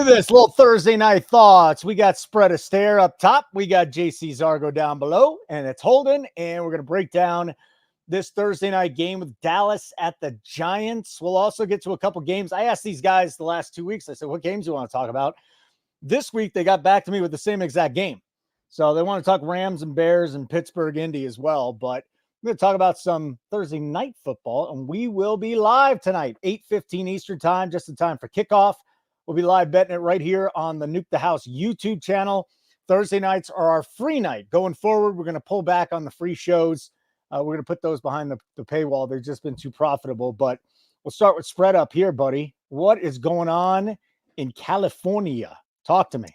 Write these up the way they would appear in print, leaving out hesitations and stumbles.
do this. Little Thursday night thoughts. We got Spread Astaire up top. We got JC Zargo down below, and it's Holden. And we're going to break down this Thursday night game with Dallas at the Giants. We'll also get to a couple games. I asked these guys the last 2 weeks. I said, what games do you want to talk about? This week, they got back to me with the same exact game. So they want to talk Rams and Bears and Pittsburgh, Indy as well. But I'm going to talk about some Thursday night football, and we will be live tonight, 8:15 Eastern time, just in time for kickoff. We'll be live betting it right here on the Nuke the House YouTube channel. Thursday nights are our free night. Going forward, we're going to pull back on the free shows. We're going to put those behind the paywall. They've just been too profitable. But we'll start with Spread up here, buddy. What is going on in California? Talk to me.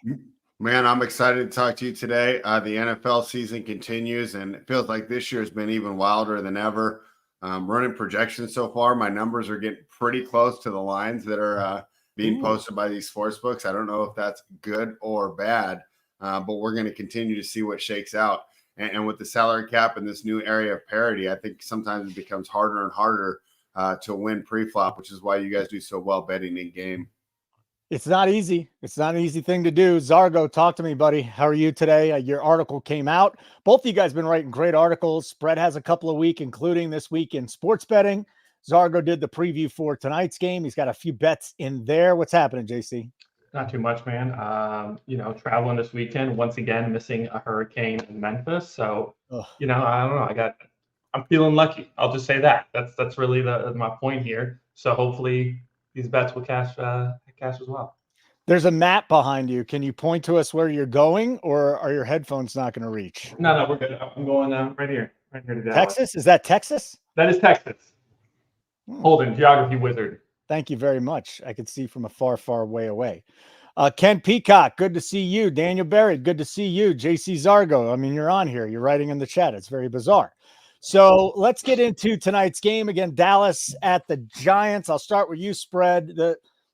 Man, I'm excited to talk to you today. The NFL season continues, and it feels like this year has been even wilder than ever. Running projections so far, my numbers are getting pretty close to the lines that are being posted by these sports books. I don't know if that's good or bad, but we're going to continue to see what shakes out. And with the salary cap and this new area of parity, I think sometimes it becomes harder and harder to win pre-flop, which is why you guys do so well betting in game. It's not easy. It's not an easy thing to do. Zargo, talk to me, buddy. How are you today? Your article came out. Both of you guys been writing great articles. Spread has a couple of weeks, including this week in sports betting. Zargo did the preview for tonight's game. He's got a few bets in there. What's happening, JC? Not too much, man. Traveling this weekend, once again, missing a hurricane in Memphis. So, I don't know. I'm feeling lucky. I'll just say that. That's really my point here. So hopefully these bets will cash as well. There's a map behind you. Can you point to us where you're going, or are your headphones not going to reach? No, we're good. I'm going right here to Dallas. Texas? Is that Texas? That is Texas. Holden, geography wizard. Thank you very much. I could see from a far, far way away. Ken Peacock, good to see you. Daniel Berry, good to see you. JC Zargo, I mean, you're on here. You're writing in the chat. It's very bizarre. So let's get into tonight's game. Again, Dallas at the Giants. I'll start with you, Spread.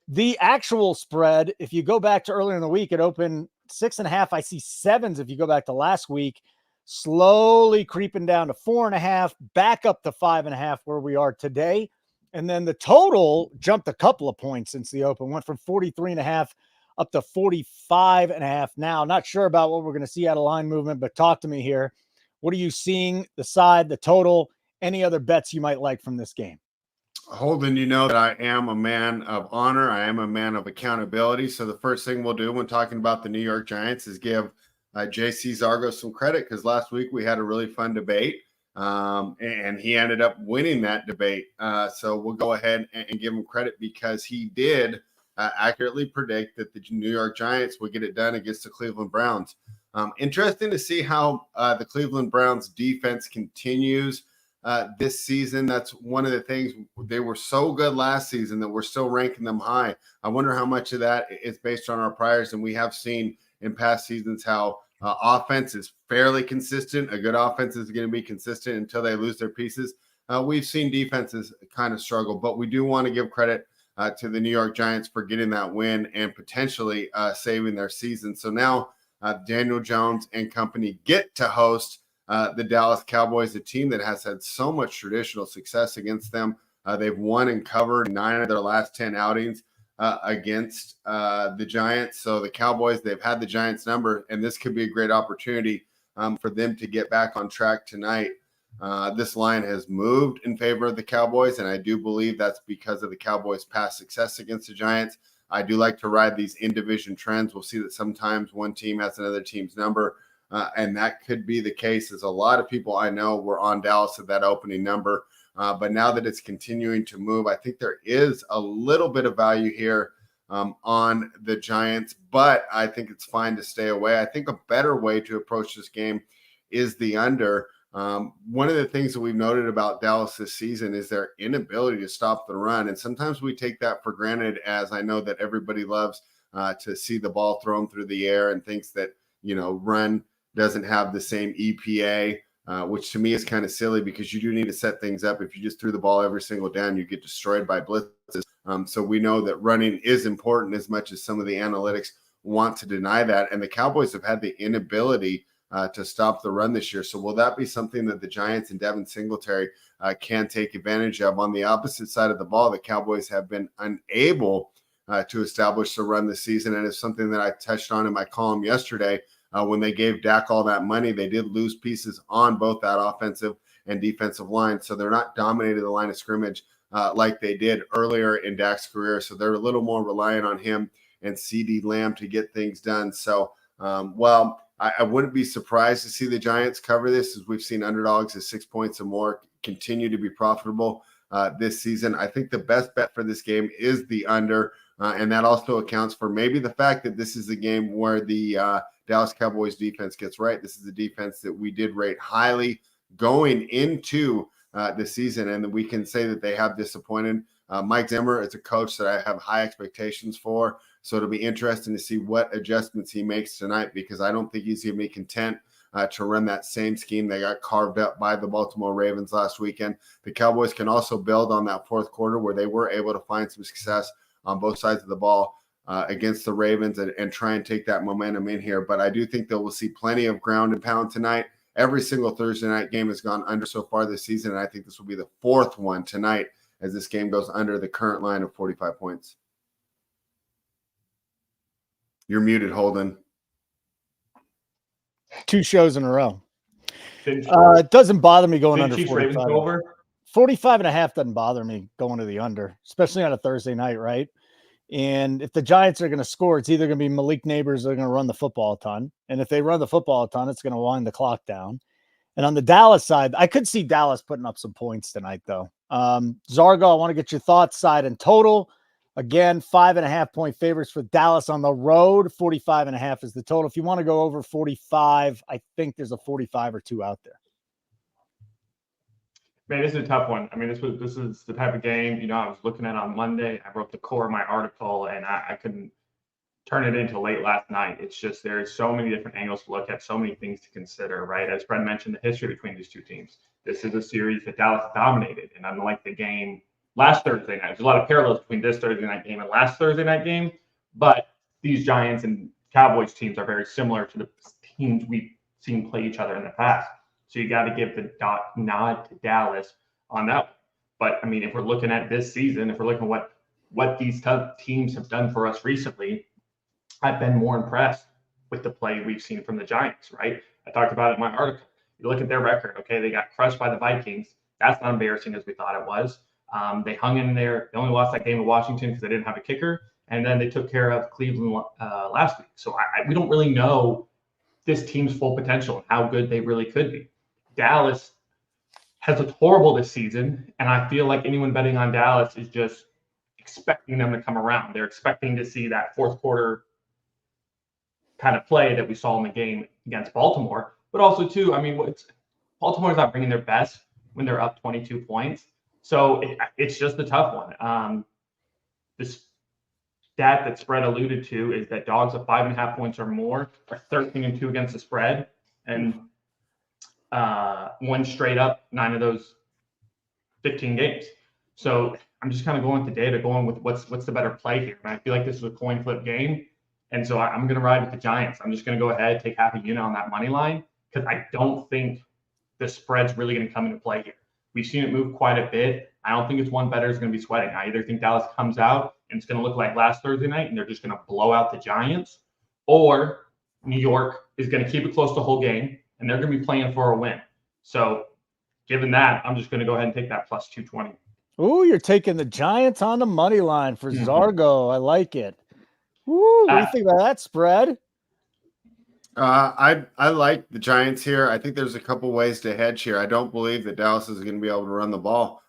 The actual spread, if you go back to earlier in the week, it opened 6.5. I see 7s if you go back to last week. Slowly creeping down to 4.5, back up to 5.5 where we are today. And then the total jumped a couple of points since the open, went from 43.5 up to 45.5 now. Not sure about what we're going to see out of line movement, but talk to me here. What are you seeing, the side, the total, any other bets you might like from this game? Holden, you know that I am a man of honor. I am a man of accountability. So the first thing we'll do when talking about the New York Giants is give JC Zargo some credit, because last week we had a really fun debate, and he ended up winning that debate. So we'll go ahead and give him credit, because he did accurately predict that the New York Giants would get it done against the Cleveland Browns. Interesting to see how the Cleveland Browns defense continues this season. That's one of the things. They were so good last season that we're still ranking them high. I wonder how much of that is based on our priors, and we have seen in past seasons how offense is fairly consistent. A good offense is going to be consistent until they lose their pieces. We've seen defenses kind of struggle, but we do want to give credit to the New York Giants for getting that win and potentially saving their season. So now Daniel Jones and company get to host the Dallas Cowboys, a team that has had so much traditional success against them. They've won and covered 9 of their last 10 outings against the Giants. So the Cowboys, they've had the Giants number, and this could be a great opportunity for them to get back on track tonight. This line has moved in favor of the Cowboys, and I do believe that's because of the Cowboys' past success against the Giants. I do like to ride these in-division trends. We'll see that sometimes one team has another team's number. And that could be the case, as a lot of people I know were on Dallas at that opening number. But now that it's continuing to move, I think there is a little bit of value here on the Giants, but I think it's fine to stay away. I think a better way to approach this game is the under. One of the things that we've noted about Dallas this season is their inability to stop the run. And sometimes we take that for granted, as I know that everybody loves to see the ball thrown through the air and thinks that, run doesn't have the same EPA, which to me is kind of silly, because you do need to set things up. If you just threw the ball every single down, you get destroyed by blitzes. So we know that running is important, as much as some of the analytics want to deny that. And the Cowboys have had the inability to stop the run this year. So will that be something that the Giants and Devin Singletary can take advantage of? On the opposite side of the ball, the Cowboys have been unable to establish the run this season. And it's something that I touched on in my column yesterday. When they gave Dak all that money, they did lose pieces on both that offensive and defensive line. So they're not dominating the line of scrimmage like they did earlier in Dak's career. So they're a little more reliant on him and CeeDee Lamb to get things done. So, I wouldn't be surprised to see the Giants cover this, as we've seen underdogs at 6 points or more continue to be profitable this season. I think the best bet for this game is the under, and that also accounts for maybe the fact that this is a game where the Dallas Cowboys defense gets right. This is a defense that we did rate highly going into the season, and we can say that they have disappointed. Mike Zimmer is a coach that I have high expectations for, so it'll be interesting to see what adjustments he makes tonight, because I don't think he's going to be content to run that same scheme that got carved up by the Baltimore Ravens last weekend. The Cowboys can also build on that fourth quarter where they were able to find some success on both sides of the ball against the Ravens and try and take that momentum in here. But I do think that we'll see plenty of ground and pound tonight. Every single Thursday night game has gone under so far this season, and I think this will be the fourth one tonight as this game goes under the current line of 45 points. You're muted, Holden. 2 shows in a row. It doesn't bother me going under 45. Over? 45.5 doesn't bother me going to the under, especially on a Thursday night, right? And if the Giants are going to score, it's either going to be Malik Neighbors or they're going to run the football a ton. And if they run the football a ton, it's going to wind the clock down. And on the Dallas side, I could see Dallas putting up some points tonight, though. Zargo, I want to get your thoughts side and total. Again, 5.5-point favorites for Dallas on the road. 45.5 is the total. If you want to go over 45, I think there's a 45 or 2 out there. Man, this is a tough one. I mean, this is the type of game, I was looking at on Monday. I wrote the core of my article, and I couldn't turn it into late last night. It's just there's so many different angles to look at, so many things to consider, right? As Brett mentioned, the history between these two teams. This is a series that Dallas dominated, and unlike the game last Thursday night, there's a lot of parallels between this Thursday night game and last Thursday night game, but these Giants and Cowboys teams are very similar to the teams we've seen play each other in the past. So you got to give the nod to Dallas on that one. But, I mean, if we're looking at this season, if we're looking at what these teams have done for us recently, I've been more impressed with the play we've seen from the Giants, right? I talked about it in my article. You look at their record, okay, they got crushed by the Vikings. That's not embarrassing as we thought it was. They hung in there. They only lost that game to Washington because they didn't have a kicker. And then they took care of Cleveland last week. So we don't really know this team's full potential and how good they really could be. Dallas has looked horrible this season, and I feel like anyone betting on Dallas is just expecting them to come around. They're expecting to see that fourth quarter kind of play that we saw in the game against Baltimore. But also, too, I mean, Baltimore's not bringing their best when they're up 22 points. So it's just a tough one. This stat that Spread alluded to is that dogs of 5.5 points or more are 13-2 against the spread, and won straight up 9 of those 15 games. So I'm just kind of going with the data, going with what's the better play here. And I feel like this is a coin flip game. And so I'm going to ride with the Giants. I'm just going to go ahead, take half a unit on that money line, because I don't think the spread's really going to come into play here. We've seen it move quite a bit. I don't think it's one better is going to be sweating. I either think Dallas comes out and it's going to look like last Thursday night and they're just going to blow out the Giants, or New York is going to keep it close the whole game and they're going to be playing for a win. So given that, I'm just going to go ahead and take that plus 220. Ooh, you're taking the Giants on the money line for Zargo. I like it. Ooh, what do you think about that spread? I like the Giants here. I think there's a couple ways to hedge here. I don't believe that Dallas is going to be able to run the ball.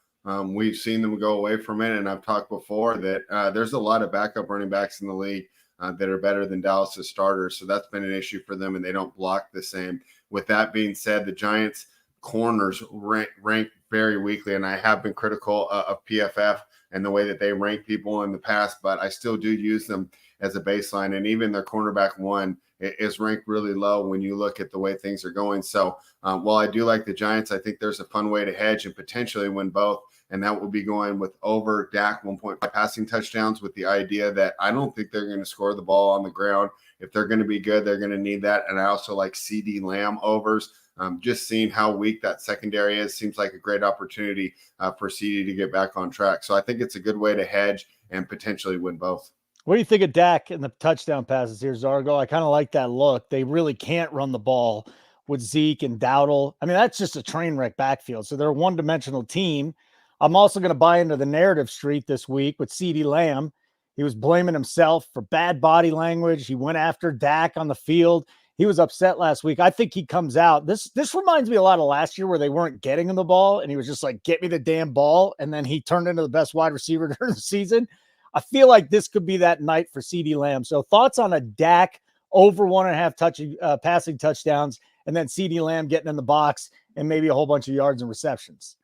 We've seen them go away from it, and I've talked before that there's a lot of backup running backs in the league that are better than Dallas's starters. So that's been an issue for them, and they don't block the same. With that being said, the Giants corners rank very weakly, and I have been critical of PFF and the way that they rank people in the past, but I still do use them as a baseline. And even their cornerback one is ranked really low when you look at the way things are going. So while I do like the Giants, I think there's a fun way to hedge and potentially win both. And that will be going with over Dak 1.5 passing touchdowns, with the idea that I don't think they're going to score the ball on the ground. If they're going to be good, they're going to need that. And I also like CeeDee Lamb overs. Just seeing how weak that secondary is seems like a great opportunity for CeeDee to get back on track. So I think it's a good way to hedge and potentially win both. What do you think of Dak and the touchdown passes here, Zargo? I kind of like that look. They really can't run the ball with Zeke and Dowdle. I mean, that's just a train wreck backfield. So they're a one-dimensional team. I'm also going to buy into the narrative street this week with CeeDee Lamb. He was blaming himself for bad body language. He went after Dak on the field. He was upset last week. I think he comes out. This reminds me a lot of last year where they weren't getting him the ball, and he was just like, get me the damn ball. And then he turned into the best wide receiver during the season. I feel like this could be that night for CeeDee Lamb. So thoughts on a Dak over 1.5 passing touchdowns, and then CeeDee Lamb getting in the box and maybe a whole bunch of yards and receptions.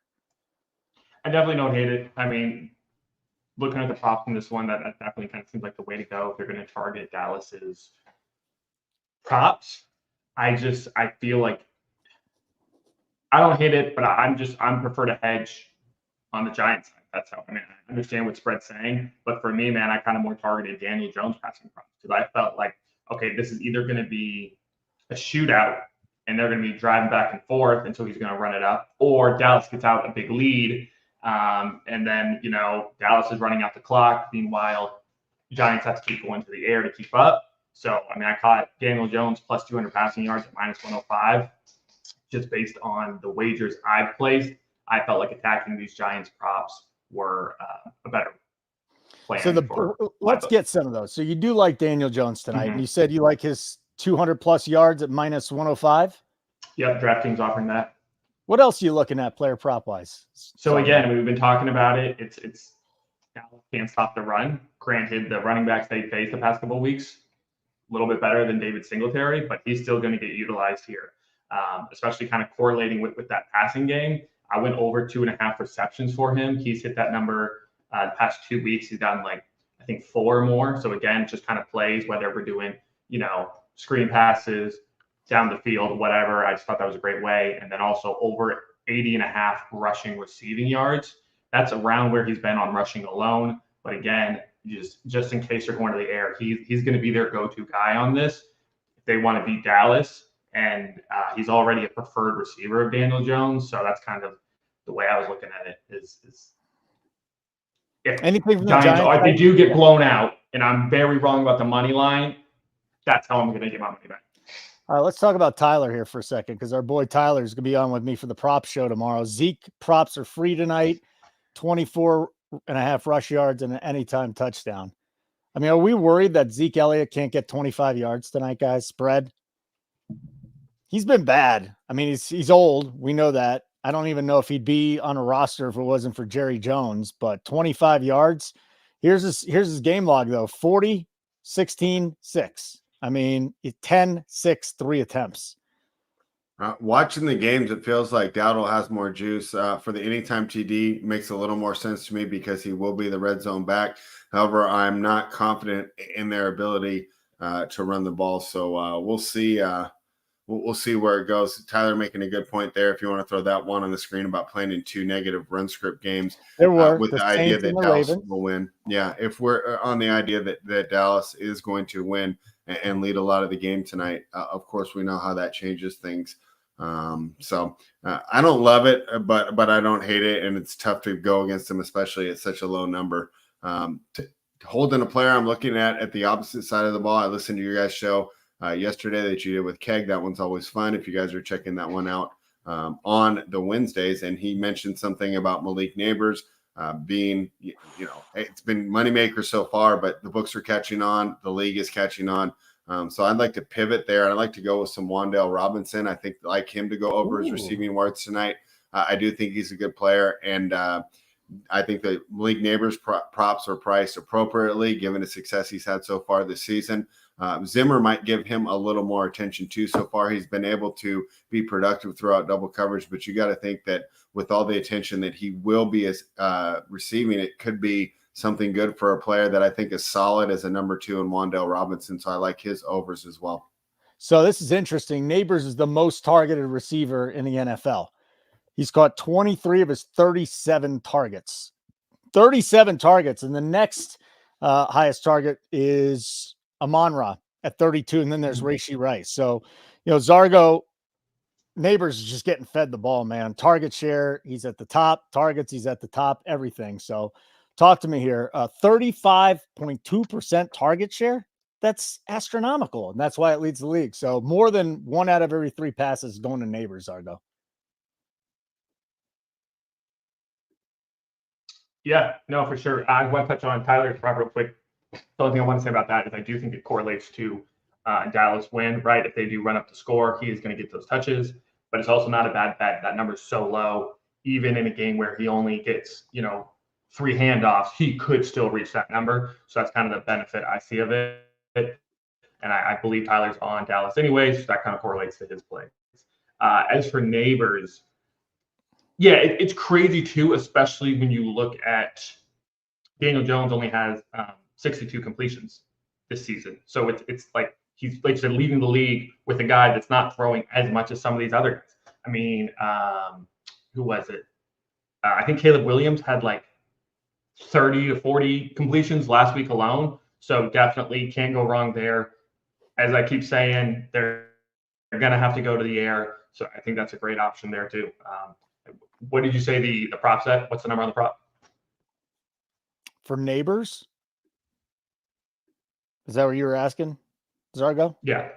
I definitely don't hate it. I mean, looking at the props in this one, that definitely kind of seems like the way to go if you're going to target Dallas's props. I feel like I don't hate it, but I'm prefer to hedge on the Giants side. That's how, I mean, I understand what spread's saying, but for me, man, I kind of more targeted Daniel Jones passing props because I felt like, okay, this is either going to be a shootout and they're going to be driving back and forth until he's going to run it up, or Dallas gets out a big lead. And then, Dallas is running out the clock. Meanwhile, Giants have to keep going to the air to keep up. So, I mean, I caught Daniel Jones plus 200 passing yards at minus 105, just based on the wagers I've placed. I felt like attacking these Giants props were a better plan. So let's get some of those. So you do like Daniel Jones tonight. Mm-hmm. And you said you like his 200 plus yards at minus 105. Yep. DraftKings offering that. What else are you looking at player prop wise? So again, we've been talking about it. It's Dallas can't stop the run. Granted, the running backs they faced the past couple of weeks, a little bit better than David Singletary, but he's still going to get utilized here, especially kind of correlating with that passing game. I went over 2.5 receptions for him. He's hit that number the past 2 weeks. He's gotten I think 4 or more. So again, just kind of plays, whether we're doing, screen passes, down the field, whatever. I just thought that was a great way. And then also over 80.5 rushing receiving yards. That's around where he's been on rushing alone. But again, just in case they're going to the air, he's going to be their go-to guy on this. If they want to beat Dallas, and he's already a preferred receiver of Daniel Jones. So that's kind of the way I was looking at it is if anything from the Giants, Giants, if they do get blown out, and I'm very wrong about the money line, that's how I'm going to get my money back. All right, let's talk about Tyler here for a second, because our boy Tyler is going to be on with me for the prop show tomorrow. Zeke props are free tonight, 24.5 rush yards and an anytime touchdown. I mean, are we worried that Zeke Elliott can't get 25 yards tonight, guys? Spread? He's been bad. I mean, he's old. We know that. I don't even know if he'd be on a roster if it wasn't for Jerry Jones, but 25 yards. Here's his game log, though. 40, 16, 6. I mean, 10, 6, 3 attempts. Watching the games, it feels like Dowdle has more juice. For the anytime TD makes a little more sense to me because he will be the red zone back. However, I'm not confident in their ability to run the ball. So we'll see. We'll see where it goes. Tyler making a good point there. If you want to throw that one on the screen about playing in 2 negative run script games, with the idea that Dallas will win. Yeah, if we're on the idea that Dallas is going to win and lead a lot of the game tonight, of course we know how that changes things. So I don't love it, but I don't hate it, and it's tough to go against them, especially at such a low number. Holding a player I'm looking at the opposite side of the ball. I listened to your guys' show yesterday that you did with Keg. That one's always fun if you guys are checking that one out on the Wednesdays. And he mentioned something about Malik Neighbors being, it's been moneymaker so far, but the books are catching on. The league is catching on. So I'd like to pivot there. I'd like to go with some Wan'Dale Robinson. I think like him to go over his receiving yards tonight. I do think he's a good player. And I think that Malik Neighbors props are priced appropriately given the success he's had so far this season. Zimmer might give him a little more attention too. So far, he's been able to be productive throughout double coverage, but you got to think that with all the attention that he will be receiving, it could be something good for a player that I think is solid as a number 2 in Wan'Dale Robinson. So I like his overs as well. So this is interesting. Neighbors is the most targeted receiver in the NFL. He's caught 23 of his 37 targets. 37 targets, and the next highest target is Amon-Ra at 32, and then there's Rashee Rice. So, Zargo, Neighbors is just getting fed the ball, man. Target share, he's at the top. Targets, he's at the top. Everything. So talk to me here. 35.2% target share. That's astronomical, and that's why it leads the league. So more than 1 out of every 3 passes going to neighbors, Zargo. Yeah, no, for sure. I want to touch on Tyler's prop real quick. The only thing I want to say about that is I do think it correlates to Dallas win, right? If they do run up the score, he is going to get those touches, but it's also not a bad bet. That number is so low, even in a game where he only gets, 3 handoffs, he could still reach that number. So that's kind of the benefit I see of it. And I believe Tyler's on Dallas anyways. So that kind of correlates to his play. As for neighbors, yeah, it's crazy too, especially when you look at Daniel Jones only has 62 completions this season. So it's like he's, like you said, leading the league with a guy that's not throwing as much as some of these other guys. I mean, who was it? I think Caleb Williams had like 30 to 40 completions last week alone. So definitely can't go wrong there. As I keep saying, they're going to have to go to the air. So I think that's a great option there too. What did you say the prop set? What's the number on the prop? For neighbors? Is that what you were asking, Zargo? Yeah.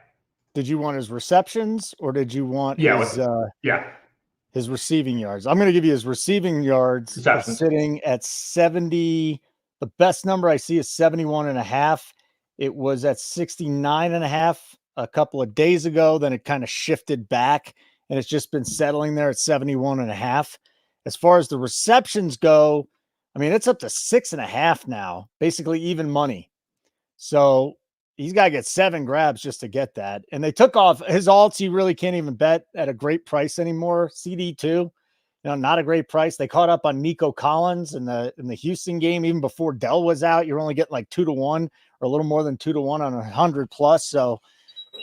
Did you want his receptions or did you want his receiving yards? I'm going to give you his receiving yards sitting at 70. The best number I see is 71.5. It was at 69.5 a couple of days ago. Then it kind of shifted back and it's just been settling there at 71.5. As far as the receptions go, I mean, it's up to 6.5 now, basically even money. So he's got to get 7 grabs just to get that. And they took off his alts. He really can't even bet at a great price anymore. CD2, not a great price. They caught up on Nico Collins in the Houston game. Even before Dell was out, you're only getting like 2-1 or a little more than 2-1 on 100 plus. So,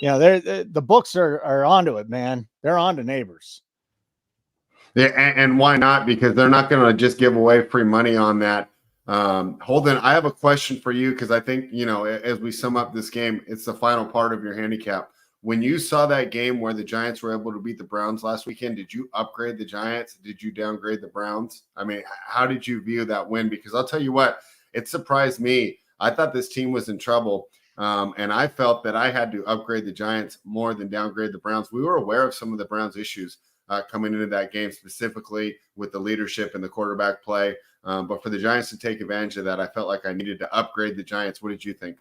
the books are onto it, man. They're onto neighbors. Yeah, and why not? Because they're not going to just give away free money on that. Holden, I have a question for you because I think, as we sum up this game, it's the final part of your handicap. When you saw that game where the Giants were able to beat the Browns last weekend, did you upgrade the Giants? Did you downgrade the Browns? I mean, how did you view that win? Because I'll tell you what, it surprised me. I thought this team was in trouble, and I felt that I had to upgrade the Giants more than downgrade the Browns. We were aware of some of the Browns' issues coming into that game, specifically with the leadership and the quarterback play. But for the Giants to take advantage of that, I felt like I needed to upgrade the Giants. What did you think?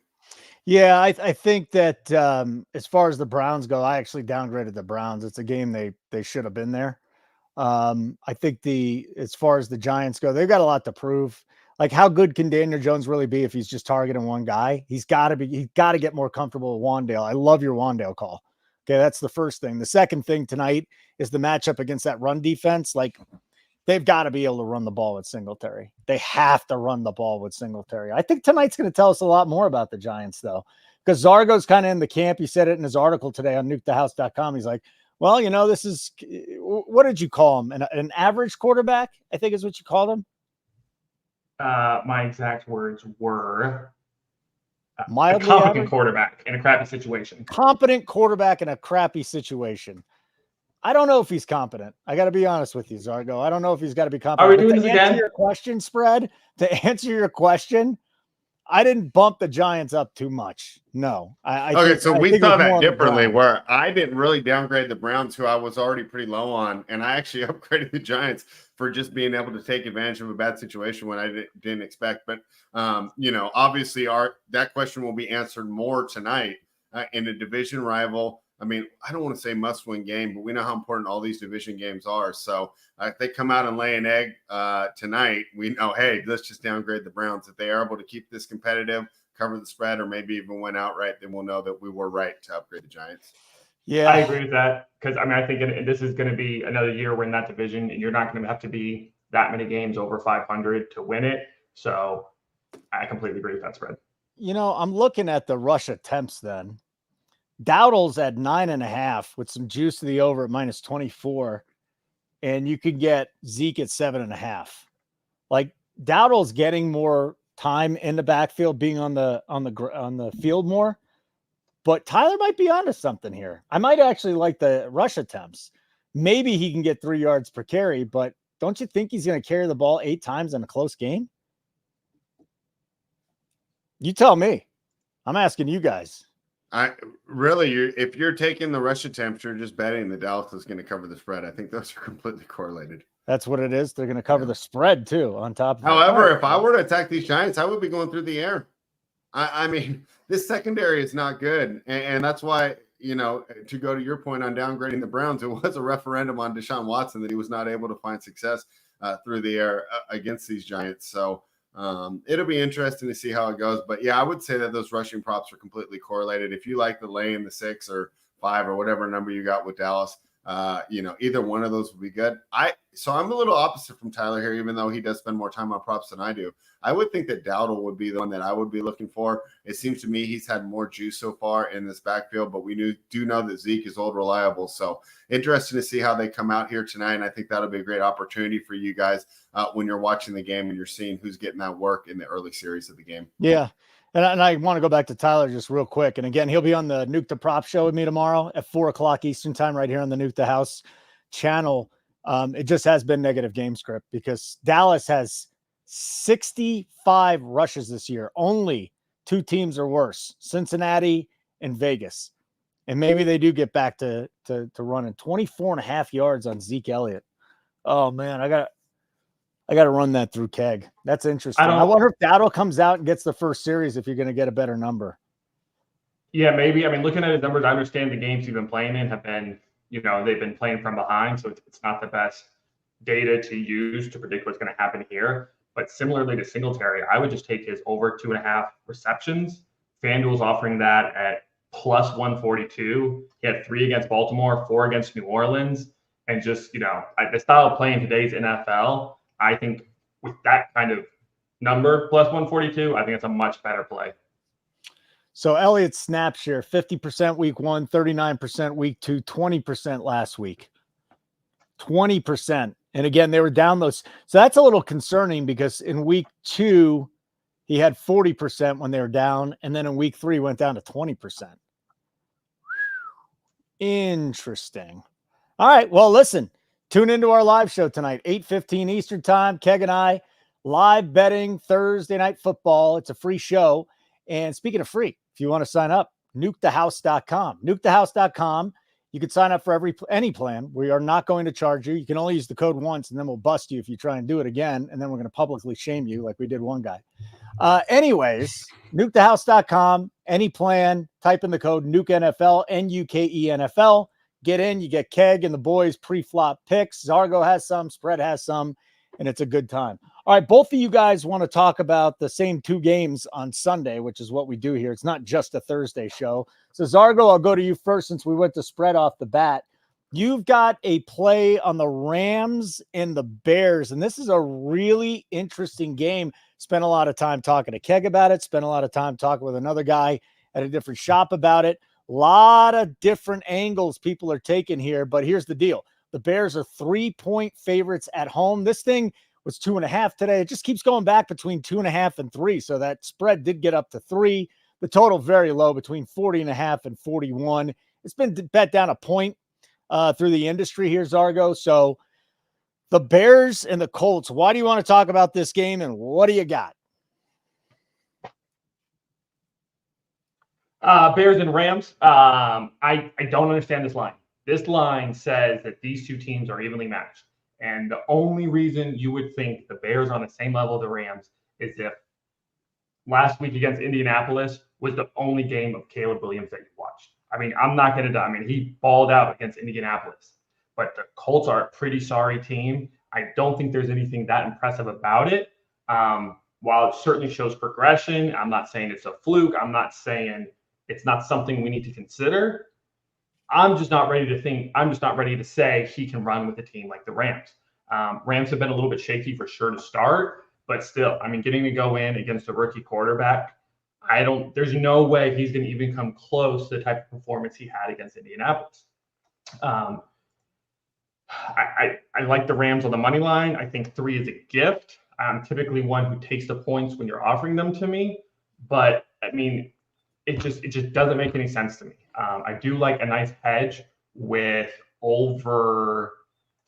Yeah, I think that as far as the Browns go, I actually downgraded the Browns. It's a game they should have been there. I think as far as the Giants go, they've got a lot to prove. Like, how good can Daniel Jones really be if he's just targeting one guy? He's got to get more comfortable with Wandale. I love your Wandale call. Okay, that's the first thing. The second thing tonight is the matchup against that run defense. Like, they've got to be able to run the ball with Singletary. They have to run the ball with Singletary. I think tonight's going to tell us a lot more about the Giants, though, because Zargo's kind of in the camp. He said it in his article today on nukethehouse.com. He's like, well, this is, what did you call him? An average quarterback, I think is what you called him. My exact words were a mildly competent average? Quarterback in a crappy situation. Competent quarterback in a crappy situation. I don't know if he's competent. I got to be honest with you, Zargo. I don't know if he's got to be competent. Are we doing this again? To answer your question, I didn't bump the Giants up too much. No. So we saw that differently, where I didn't really downgrade the Browns, who I was already pretty low on, and I actually upgraded the Giants for just being able to take advantage of a bad situation when I didn't expect. But, obviously that question will be answered more tonight in a division rival. I mean, I don't want to say must-win game, but we know how important all these division games are. So if they come out and lay an egg tonight, we know, hey, let's just downgrade the Browns. If they are able to keep this competitive, cover the spread, or maybe even win outright, then we'll know that we were right to upgrade the Giants. Yeah, I agree with that because, I think this is going to be another year we're in that division, and you're not going to have to be that many games over 500 to win it. So I completely agree with that spread. I'm looking at the rush attempts then. Dowdle's at 9.5 with some juice to the over at -24, and you could get Zeke at 7.5. Like, Dowdle's getting more time in the backfield, being on the field more, but Tyler might be onto something here. I might actually like the rush attempts. Maybe he can get 3 yards per carry, but don't you think he's going to carry the ball 8 times in a close game? You tell me. I'm asking you guys. If you're taking the rush attempts, you're just betting that Dallas is going to cover the spread. I think those are completely correlated. That's what it is. They're going to cover the spread too on top of it. However, if I were to attack these Giants, I would be going through the air. I mean, this secondary is not good. And that's why, to go to your point on downgrading the Browns, it was a referendum on Deshaun Watson that he was not able to find success through the air against these Giants. So it'll be interesting to see how it goes. But yeah, I would say that those rushing props are completely correlated. If you like the lay in the 6 or 5 or whatever number you got with Dallas, either one of those would be good. So I'm a little opposite from Tyler here, even though he does spend more time on props than I do. I would think that Dowdle would be the one that I would be looking for. It seems to me he's had more juice so far in this backfield, but we do know that Zeke is old reliable. So interesting to see how they come out here tonight. And I think that'll be a great opportunity for you guys when you're watching the game and you're seeing who's getting that work in the early series of the game. Yeah. And I want to go back to Tyler just real quick. And again, he'll be on the Nuke the Prop show with me tomorrow at 4:00 Eastern time, right here on the Nuke the House channel. It just has been negative game script because Dallas has 65 rushes this year. Only 2 teams are worse, Cincinnati and Vegas. And maybe they do get back to running 24.5 yards on Zeke Elliott. Oh man, I got to run that through Keg. That's interesting. I wonder if Dowdle comes out and gets the first series if you're going to get a better number. Yeah, maybe. I mean, looking at his numbers, I understand the games he's been playing in have been, they've been playing from behind, so it's not the best data to use to predict what's going to happen here. But similarly to Singletary, I would just take his over 2.5 receptions. FanDuel's offering that at plus 142. He had 3 against Baltimore, 4 against New Orleans. And just, the style of play in today's NFL, I think with that kind of number, plus 142, I think it's a much better play. So Elliott's snap share, 50% week 1, 39% week 2, 20% last week. 20%. And again, they were down those. So that's a little concerning because in week 2, he had 40% when they were down. And then in week 3, went down to 20%. Interesting. All right. Well, listen, tune into our live show tonight, 8:15 Eastern time. Keg and I live betting Thursday night football. It's a free show. And speaking of free, if you want to sign up, nukethehouse.com. Nukethehouse.com. You can sign up for any plan. We are not going to charge you. You can only use the code once, and then we'll bust you if you try and do it again. And then we're going to publicly shame you like we did one guy. Anyways, nukethehouse.com. Any plan, type in the code NUKE-NFL, NUKE-NFL. Get in, you get Keg and the boys pre-flop picks. Zargo has some, Spread has some, and it's a good time. All right, both of you guys want to talk about the same 2 games on Sunday, which is what we do here. It's not just a Thursday show. So, Zargo, I'll go to you first since we went to Spread off the bat. You've got a play on the Rams and the Bears, and this is a really interesting game. Spent a lot of time talking to Keg about it, spent a lot of time talking with another guy at a different shop about it. A lot of different angles people are taking here, but here's the deal. The Bears are 3-point favorites at home. This thing was 2.5 today. It just keeps going back between 2.5 and 3. So that spread did get up to 3. The total very low, between 40.5 and 41. It's been bet down a point through the industry here, Zargo. So the Bears and the Colts, why do you want to talk about this game and what do you got? Bears and Rams. I don't understand this line. This line says that these 2 teams are evenly matched. And the only reason you would think the Bears are on the same level of the Rams is if last week against Indianapolis was the only game of Caleb Williams that you watched. I mean, I'm not going to die. I mean, he balled out against Indianapolis. But the Colts are a pretty sorry team. I don't think there's anything that impressive about it. While it certainly shows progression, I'm not saying it's a fluke. I'm not saying it's not something we need to consider. I'm just not ready to say he can run with a team like the Rams. Rams have been a little bit shaky for sure to start, but still, I mean, getting to go in against a rookie quarterback, there's no way he's going to even come close to the type of performance he had against Indianapolis. I like the Rams on the money line. I think 3 is a gift. I'm typically one who takes the points when you're offering them to me, but I mean, it just doesn't make any sense to me. I do like a nice hedge with over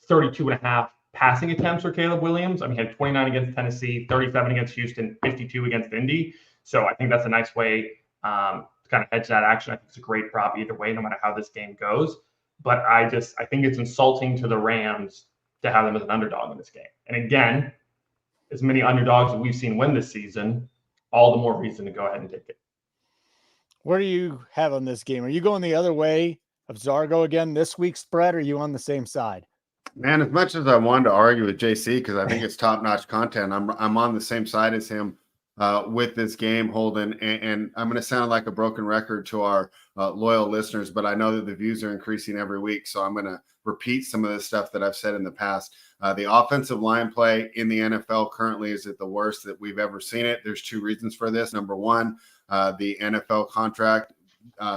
32.5 passing attempts for Caleb Williams. I mean, he had 29 against Tennessee, 37 against Houston, 52 against Indy. So I think that's a nice way to kind of hedge that action. I think it's a great prop either way, no matter how this game goes. But I think it's insulting to the Rams to have them as an underdog in this game. And again, as many underdogs that we've seen win this season, all the more reason to go ahead and take it. Where do you have on this game? Are you going the other way of Zargo again this week's spread, or are you on the same side? Man, as much as I wanted to argue with JC because I think it's top-notch content, I'm on the same side as him with this game, Holden, and I'm going to sound like a broken record to our loyal listeners, but I know that the views are increasing every week, so I'm going to repeat some of the stuff that I've said in the past. The offensive line play in the NFL currently is at the worst that we've ever seen it. There's two reasons for this. Number one, the NFL contract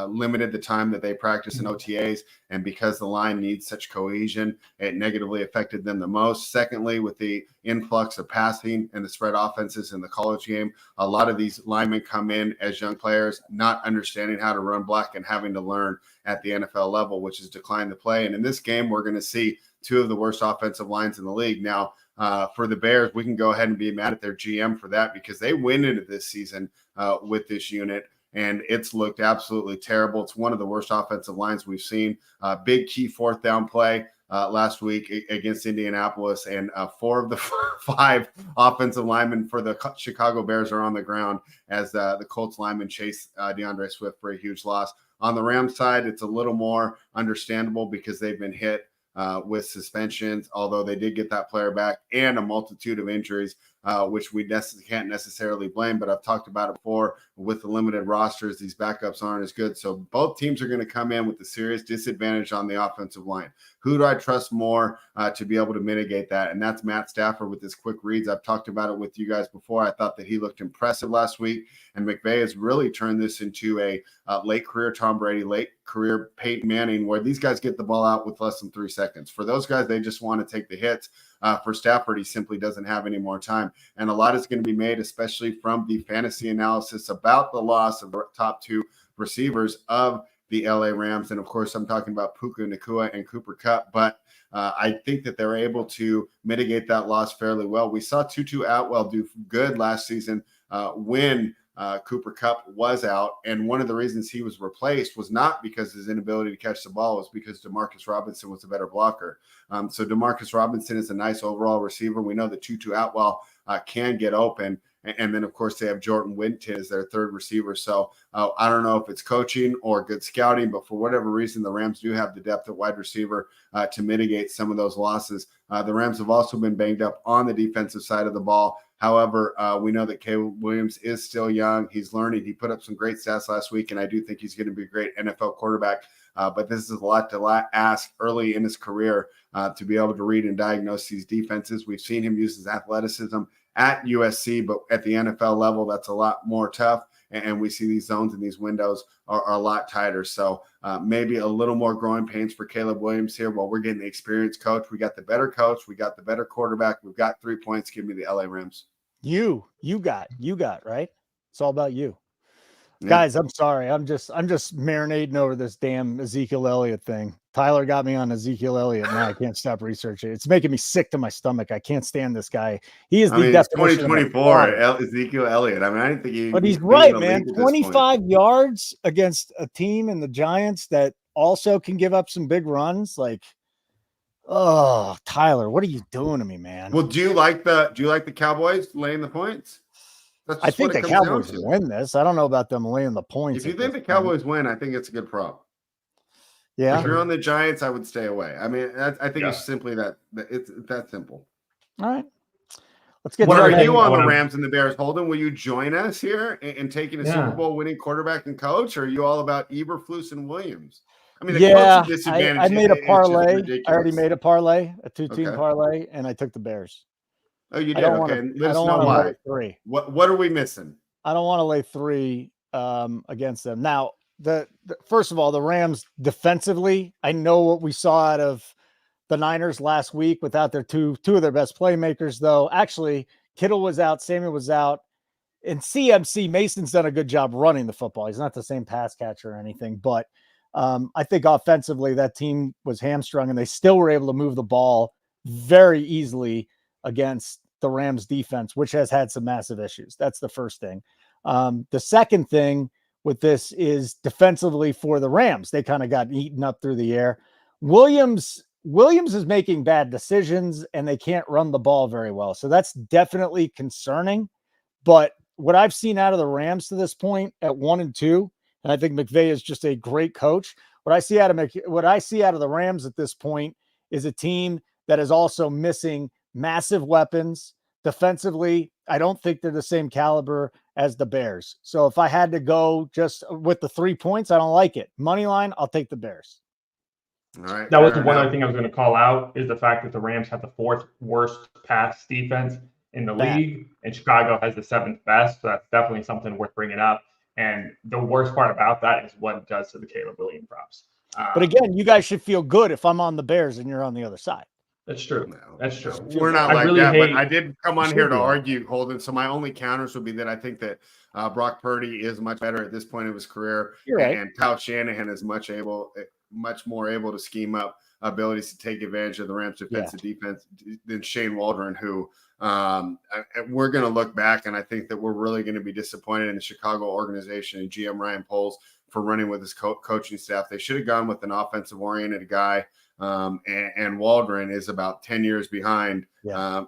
limited the time that they practice in OTAs, and because the line needs such cohesion, it negatively affected them the most. Secondly, with the influx of passing and the spread offenses in the college game, a lot of these linemen come in as young players, not understanding how to run block and having to learn at the NFL level, which has declined the play. And in this game, we're going to see two of the worst offensive lines in the league. Now, for the Bears, we can go ahead and be mad at their GM for that because they went into this season with this unit, and it's looked absolutely terrible. It's one of the worst offensive lines we've seen. Big key fourth down play last week against Indianapolis, and 4 of the 5 offensive linemen for the Chicago Bears are on the ground as the Colts linemen chase DeAndre Swift for a huge loss. On the Rams side, it's a little more understandable because they've been hit with suspensions, although they did get that player back, and a multitude of injuries, which we can't necessarily blame. But I've talked about it before. With the limited rosters, these backups aren't as good. So both teams are going to come in with a serious disadvantage on the offensive line. Who do I trust more to be able to mitigate that? And that's Matt Stafford with his quick reads. I've talked about it with you guys before. I thought that he looked impressive last week, and McVay has really turned this into a late career Tom Brady, late career Peyton Manning, where these guys get the ball out with less than 3 seconds. For those guys, they just want to take the hits. For Stafford, he simply doesn't have any more time. And a lot is going to be made, especially from the fantasy analysis about the loss of the top 2 receivers of the LA Rams. And of course, I'm talking about Puka Nacua and Cooper Kupp, but I think that they're able to mitigate that loss fairly well. We saw Tutu Atwell do good last season when Cooper Kupp was out, and one of the reasons he was replaced was not because his inability to catch the ball, was because Demarcus Robinson was a better blocker. So Demarcus Robinson is a nice overall receiver. We know that Tutu Atwell can get open, and then of course they have Jordan Winton as their third receiver. So I don't know if it's coaching or good scouting, but for whatever reason, the Rams do have the depth at wide receiver to mitigate some of those losses. The Rams have also been banged up on the defensive side of the ball. However, we know that Caleb Williams is still young. He's learning. He put up some great stats last week, and I do think he's going to be a great NFL quarterback. But this is a lot to ask early in his career to be able to read and diagnose these defenses. We've seen him use his athleticism at USC, but at the NFL level, that's a lot more tough. And we see these zones and these windows are a lot tighter. So maybe a little more growing pains for Caleb Williams here. While we're getting the experienced coach, we got the better coach, we got the better quarterback, we've got 3 points. Give me the LA Rams. You got right. It's all about you. Yeah. Guys, I'm sorry. I'm just marinating over this damn Ezekiel Elliott thing. Tyler got me on Ezekiel Elliott. Now I can't stop researching. It's making me sick to my stomach. I can't stand this guy. He is the definition 2024 Ezekiel Elliott. I mean, I didn't think he. But he's right, man. 25 yards against a team in the Giants that also can give up some big runs. Like, oh, Tyler, what are you doing to me, man? Well, do you like the Cowboys laying the points? I think the Cowboys win this. I don't know about them laying the points. If you think the Cowboys win, I think it's a good prop. Yeah. If you're on the Giants, I would stay away. I mean, I think it's simply that it's that simple. All right. Let's get. What are you on the Rams and the Bears, Holden? Will you join us here in taking a Super Bowl winning quarterback and coach? Or are you all about Eberflus and Williams? I mean, I made a parlay. I already made a parlay, a 2-team parlay, and I took the Bears. Oh, you did? Okay. Let us know why. What are we missing? I don't want to lay 3 against them. Now, the first of all, the Rams defensively, I know what we saw out of the Niners last week without their two of their best playmakers, though. Actually, Kittle was out, Samuel was out, and CMC Mason's done a good job running the football. He's not the same pass catcher or anything, but I think offensively that team was hamstrung, and they still were able to move the ball very easily against the Rams defense, which has had some massive issues. That's the first thing. The second thing with this is defensively for the Rams. They kind of got eaten up through the air. Williams is making bad decisions, and they can't run the ball very well. So that's definitely concerning. But what I've seen out of the Rams to this point at 1-2, and I think McVay is just a great coach. What I see out of the Rams at this point is a team that is also missing massive weapons. Defensively, I don't think they're the same caliber as the Bears. So if I had to go just with the 3 points, I don't like it. Money line, I'll take the Bears. All right. That was the one other thing I was going to call out is the fact that the Rams have the 4th worst pass defense in the league, and Chicago has the 7th best. So that's definitely something worth bringing up. And the worst part about that is what it does to the Caleb Williams props. But again, you guys should feel good if I'm on the Bears and you're on the other side. That's true. That's true. We're not like that, but I did come on here to argue, Holden. So my only counters would be that I think that Brock Purdy is much better at this point of his career, and Kyle Shanahan is much more able to scheme up abilities to take advantage of the Rams' defensive defense than Shane Waldron, who we're going to look back, and I think that we're really going to be disappointed in the Chicago organization and GM Ryan Poles for running with his coaching staff. They should have gone with an offensive-oriented guy. And Waldron is about 10 years behind. I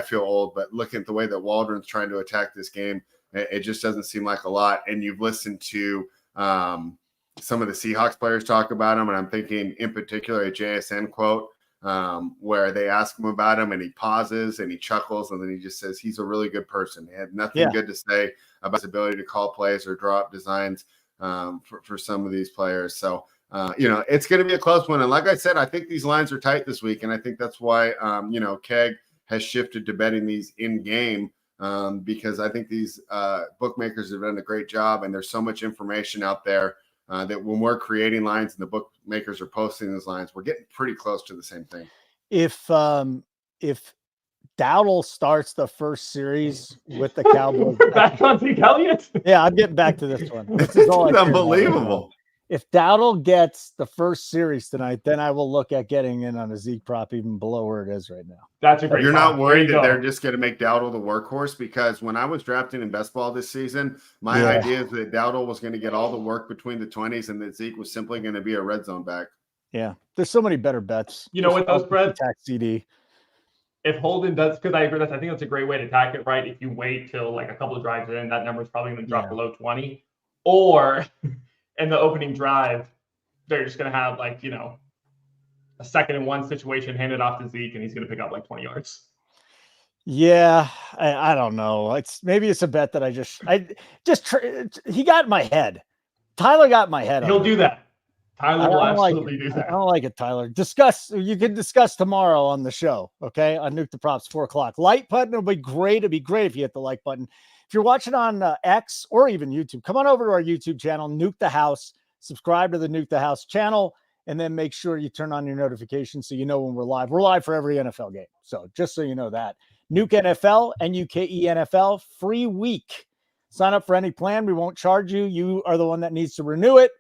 feel old, but looking at the way that Waldron's trying to attack this game, it just doesn't seem like a lot. And you've listened to some of the Seahawks players talk about him, and I'm thinking in particular a JSN quote where they ask him about him, and he pauses and he chuckles, and then he just says he's a really good person. He had nothing good to say about his ability to call plays or draw up designs for some of these players. So it's going to be a close one. And like I said, I think these lines are tight this week. And I think that's why, Keg has shifted to betting these in game because I think these bookmakers have done a great job. And there's so much information out there that when we're creating lines and the bookmakers are posting those lines, we're getting pretty close to the same thing. If Dowdle starts the first series with the Cowboys, back on Zeke Elliott. Yeah, I'm getting back to this one. This is all unbelievable. If Dowdle gets the first series tonight, then I will look at getting in on a Zeke prop even below where it is right now. That's a great. You're not worried that they're just going to make Dowdle the workhorse? Because when I was drafting in best ball this season, my idea is that Dowdle was going to get all the work between the 20s and that Zeke was simply going to be a red zone back. Yeah, there's so many better bets. You know what those spreads? Attack CD. If Holden does, because I agree with that, I think that's a great way to attack it, right? If you wait till like a couple of drives in, that number is probably going to drop below 20. Or in the opening drive, they're just going to have a 2nd and 1 situation handed off to Zeke, and he's going to pick up like 20 yards. Yeah, I don't know. Maybe it's a bet that he got in my head. Tyler got in my head. He'll do that. Tyler will absolutely do that. I don't like it, Tyler. You can discuss tomorrow on the show, okay? On Nuke the Props, 4:00. Like button will be great. It'd be great if you hit the like button. If you're watching on X or even YouTube, come on over to our YouTube channel, Nuke the House. Subscribe to the Nuke the House channel, and then make sure you turn on your notifications so you know when we're live. We're live for every NFL game. So just so you know that. Nuke NFL, Nuke NFL, free week. Sign up for any plan. We won't charge you. You are the one that needs to renew it.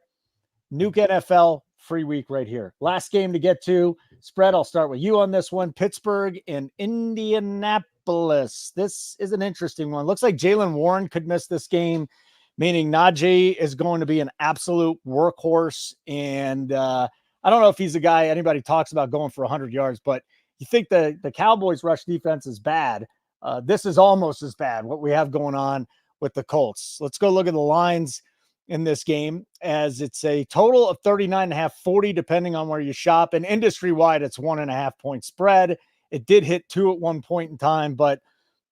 Nuke NFL, free week right here. Last game to get to. Spread, I'll start with you on this one. Pittsburgh and Indianapolis. This is an interesting one. Looks like Jaylen Warren could miss this game, meaning Najee is going to be an absolute workhorse. And I don't know if he's a guy anybody talks about going for 100 yards, but you think the Cowboys rush defense is bad. This is almost as bad, what we have going on with the Colts. Let's go look at the lines in this game, as it's a total of 39.5, 40, depending on where you shop. And industry-wide, it's 1.5 point spread. It did hit 2 at one point in time, but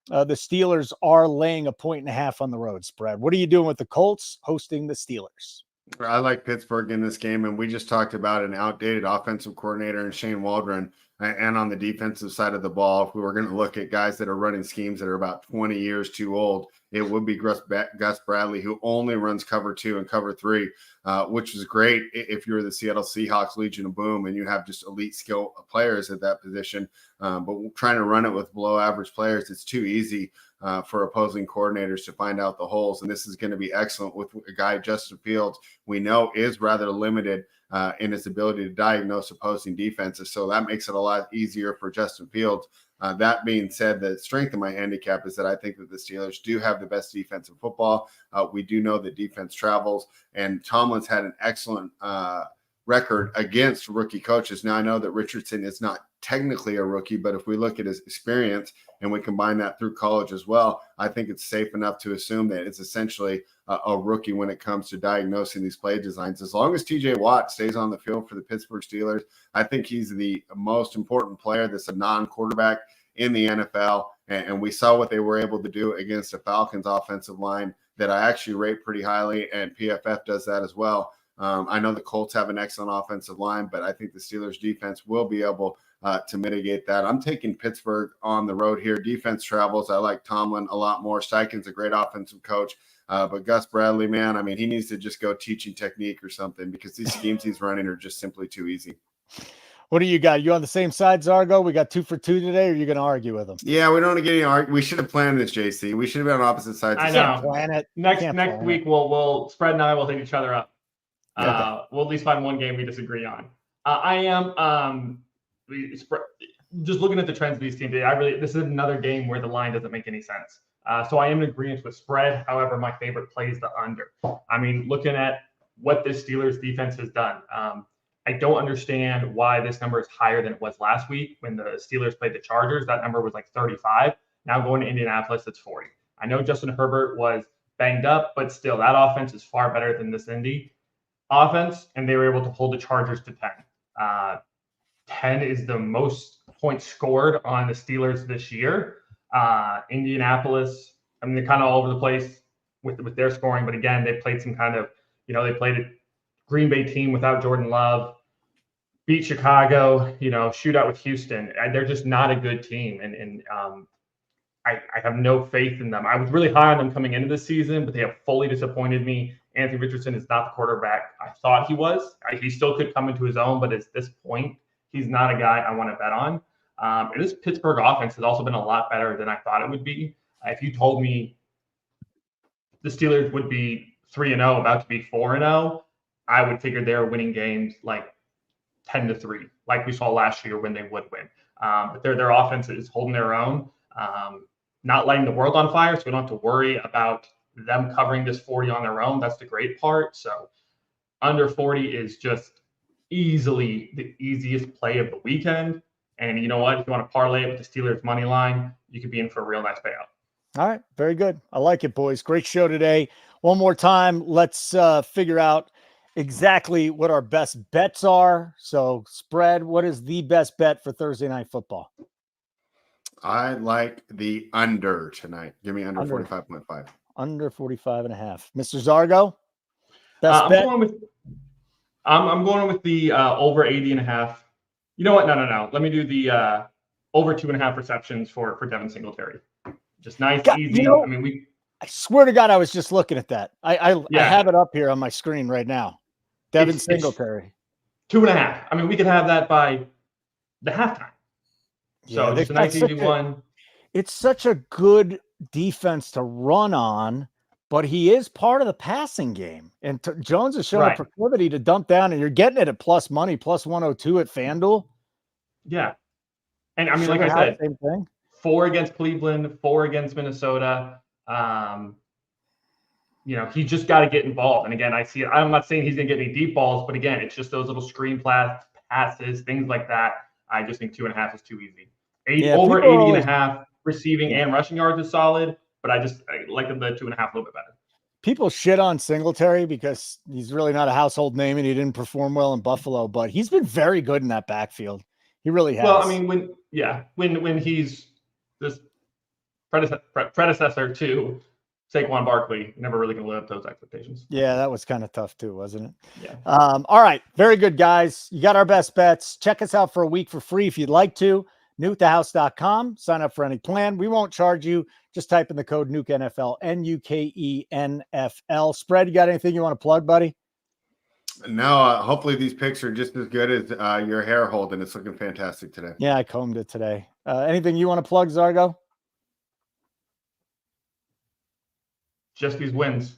the Steelers are laying 1.5 points on the road spread. What are you doing with the Colts hosting the Steelers? I like Pittsburgh in this game, and we just talked about an outdated offensive coordinator in Shane Waldron. And on the defensive side of the ball, if we were going to look at guys that are running schemes that are about 20 years too old, it would be Gus Bradley, who only runs cover 2 and cover 3, which is great if you're the Seattle Seahawks Legion of Boom and you have just elite skill players at that position. But trying to run it with below average players, it's too easy for opposing coordinators to find out the holes. And this is going to be excellent with a guy, Justin Fields, we know is rather limited in his ability to diagnose opposing defenses. So that makes it a lot easier for Justin Fields. That being said, the strength of my handicap is that I think that the Steelers do have the best defense in football. We do know that defense travels, and Tomlin's had an excellent record against rookie coaches. Now, I know that Richardson is not technically a rookie, but if we look at his experience and we combine that through college as well, I think it's safe enough to assume that it's essentially a rookie when it comes to diagnosing these play designs. As long as TJ Watt stays on the field for the Pittsburgh Steelers, I think he's the most important player that's a non-quarterback in the NFL. And we saw what they were able to do against the Falcons offensive line that I actually rate pretty highly, and PFF does that as well. I know the Colts have an excellent offensive line, but I think the Steelers defense will be able to mitigate that. I'm taking Pittsburgh on the road here. Defense travels. I like Tomlin a lot more. Steichen's a great offensive coach. But Gus Bradley, man, I mean, he needs to just go teaching technique or something, because these schemes he's running are just simply too easy. What do you got? You on the same side, Zargo? We got 2 for 2 today, or are you going to argue with him? Yeah, we don't want to get any we should have planned this, JC. We should have been on opposite sides. I know. Plan it. Next week, we'll Spread and I will hit each other up. We'll at least find one game we disagree on. I am just looking at the trends of these teams. This is another game where the line doesn't make any sense. So I am in agreement with Spread. However, my favorite play is the under. I mean, looking at what this Steelers defense has done, I don't understand why this number is higher than it was last week when the Steelers played the Chargers. That number was like 35. Now going to Indianapolis, it's 40. I know Justin Herbert was banged up, but still, that offense is far better than this Indy offense, and they were able to hold the Chargers to 10. 10 is the most points scored on the Steelers this year. Indianapolis, I mean, they're kind of all over the place with their scoring, but again, they played some kind of, they played a Green Bay team without Jordan Love, beat Chicago, shootout with Houston. They're just not a good team, and I have no faith in them. I was really high on them coming into this season, but they have fully disappointed me. Anthony Richardson is not the quarterback I thought he was. He still could come into his own, but at this point, he's not a guy I want to bet on. And this Pittsburgh offense has also been a lot better than I thought it would be. If you told me the Steelers would be 3-0, about to be 4-0, I would figure they're winning games like 10-3, like we saw last year when they would win. But their offense is holding their own, not lighting the world on fire, so we don't have to worry about them covering this 40 on their own. That's the great part. So under 40 is just easily the easiest play of the weekend. And you know what? If you want to parlay it with the Steelers money line, you could be in for a real nice payout. All right. Very good. I like it, boys. Great show today. One more time. Let's figure out exactly what our best bets are. So Spread, what is the best bet for Thursday Night Football? I like the under tonight. Give me under 45.5. Under 45.5. Mr. Zargo? Best bet? I'm going with the over 80.5. You know what? No. Let me do the over 2.5 receptions for Devin Singletary. Just nice, easy. I swear to God, I was just looking at that. I have it up here on my screen right now. Devin Singletary. 2.5. I mean, we could have that by the halftime. So it's a nice, easy one. It's such a good defense to run on, but he is part of the passing game. And Jones has shown a proclivity to dump down, and you're getting it at plus money, plus 102 at FanDuel. Yeah. And I mean, like I said, same thing. 4 against Cleveland, 4 against Minnesota. He just got to get involved. And again, I see it. I'm not saying he's going to get any deep balls, but again, it's just those little screen passes, things like that. I just think 2.5 is too easy. Over 80.5 receiving and rushing yards is solid, but I like the 2.5 a little bit better. People shit on Singletary because he's really not a household name and he didn't perform well in Buffalo, but he's been very good in that backfield. He really has. Well, I mean, when he's this predecessor to Saquon Barkley, never really going to live up to those expectations. Yeah, that was kind of tough too, wasn't it? Yeah. All right. Very good, guys. You got our best bets. Check us out for a week for free if you'd like to. NukeTheHouse.com. Sign up for any plan. We won't charge you. Just type in the code Nuke NFL, NUKENFL. Spread, you got anything you want to plug, buddy? No, hopefully these picks are just as good as your hair, Holden. It's looking fantastic today. Yeah, I combed it today. Anything you want to plug, Zargo? Just these wins.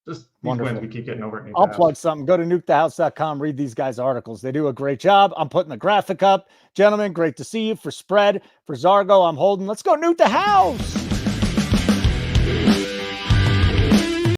just these Wonderful. wins we keep getting over at Nuke. I'll plug something. Go to nukethehouse.com, read these guys' articles. They do a great job. I'm putting the graphic up. Gentlemen, great to see you. For Spread, for Zargo, I'm Holden. Let's go Nuke the House.